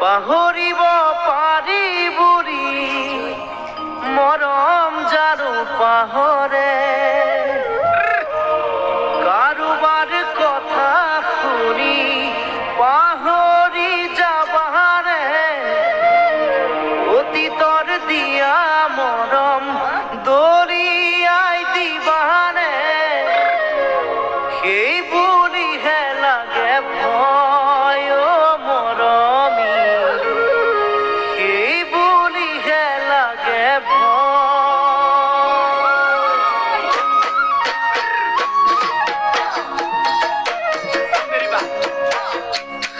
পাহৰিব পাৰি বুঢ়ী মৰম জানো পাহৰে কাৰোবাৰ কথা শুনি পাহৰি যাবাৰে অতীতৰ দিয়া মৰম দৰিয়াই দিবাৰে সেই বুলিহে লাগে ভয় মৰমী সেই বুলিহে লাগে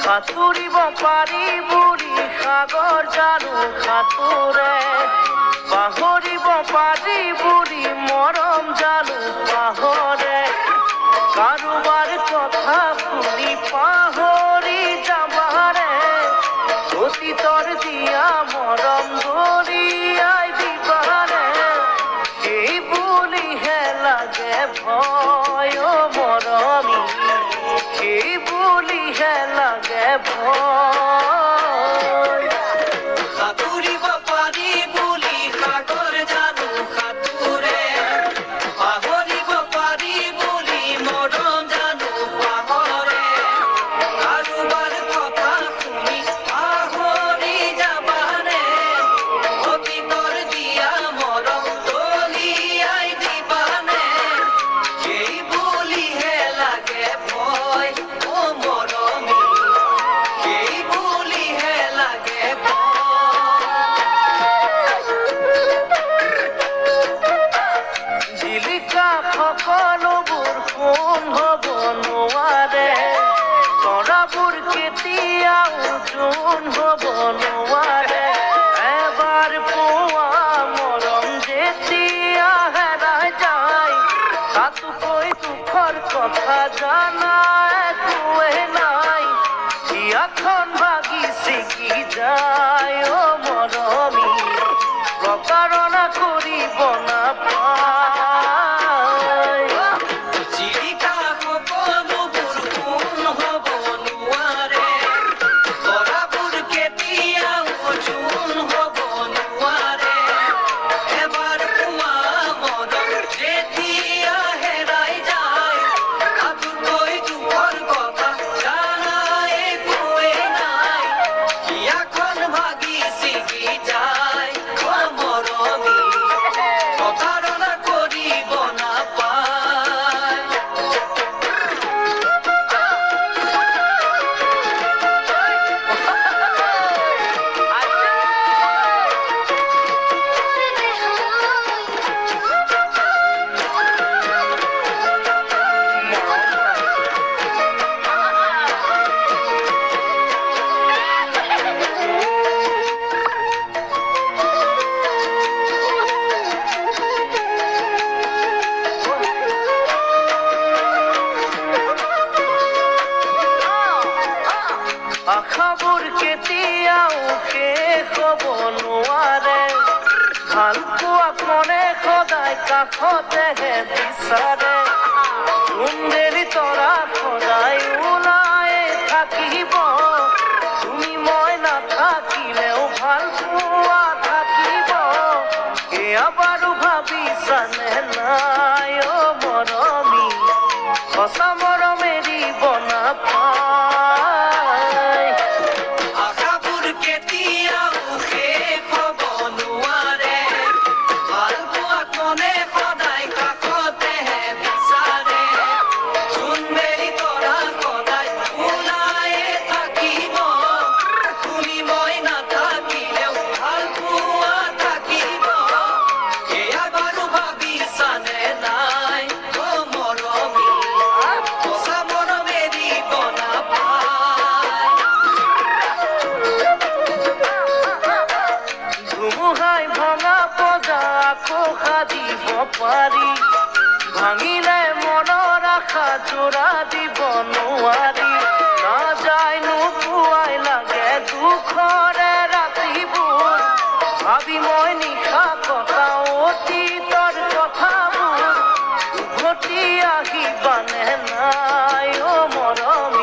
সাঁতুৰিব পাৰি বুঢ়ী সাগৰ জানো সাঁতোৰে পাহৰিব পাৰি বুঢ়ী মৰম জানো পাহৰে কাৰোবাৰ কথা শুনি পাহৰি যাবাৰে অতীতৰ দিয়া মৰম দৰিয়াই দিবাৰে সেই বুলিহে লাগে ভয় মৰমী সেই বুলিহে লাগে ভয় সাঁতুৰিব পাৰি বুলি সাগৰ জানো সাঁতোৰে পাহৰিব পাৰি বুলি মৰম জানো পাহৰে কাৰোবাৰ কথা শুনি পাহৰি যাবাৰে অতীতৰ দিয়া মৰম দলিয়াই দিবানে সেই বুলিহে লাগে ভয় ও মৰমী সেই বুলিহে লাগে জিলিকা সকলোবোৰ সোণ হ'ব নোৱাৰে তৰাবোৰ কেতিয়াও জোন হ'ব নোৱাৰে এবাৰ পোৱা মৰম যেতিয়া হেৰাই যায় তাতোকৈ দুখৰ কথা জানা একোৱে নাই হিয়াখন ভাগি ছিগি যায় অ মৰমী প্ৰতাৰণা কৰিব নাপায় জিলিকা সকলোবোৰ সোণ হ'ব নোৱাৰে তৰাবোৰ কেতিয়াও জোন হ'ব নোৱাৰে এবাৰ পোৱা মৰম যেতিয়া হেৰাই যায় তাতোকৈ দুখৰ কথা জানা একোৱে নাই হিয়াখন ভাগি ছিগি যায় অ মৰমী প্ৰতাৰণা কৰিব নাপায় আশাবোৰ কেতিয়াও শেষ হ'ব নোৱাৰে ভাল পোৱা মনে সদায় কাষতেহে বিচাৰে সুন্দৰী তৰা সদায় ওলাই থাকিব তুমি মই নাথাকিলেও ভাল পোৱা থাকিব এয়া বাৰু ভাবিছানে নাই অ মৰমী সঁচা মৰম এৰিব নাপায় আশাবোৰ কেতিয়াও শেষ হ'ব নোৱাৰে ভাল পোৱা মনে সদায় কাষতেহে বিচাৰে সুন্দৰী তৰা সদায় ওলাই থাকিব তুমি মই নাথাকিলেও ভাল পোৱা থাকিব এয়া বাৰু ভাবিছানে নাই অ মৰমী সঁচা মৰম এৰিব নাপায় ধুমুহাই ভঙা পজা আকৌ সাজিব পাৰি ভাঙিলে মনৰ আশা জোৰা দিব নোৱাৰি নাযায় নোপোৱাই লাগে দুখৰে ৰাতিবোৰ ভাবি মই নিশা কটাও অতীতৰ কথাবোৰ উভতি আহিবানে নাই অ মৰম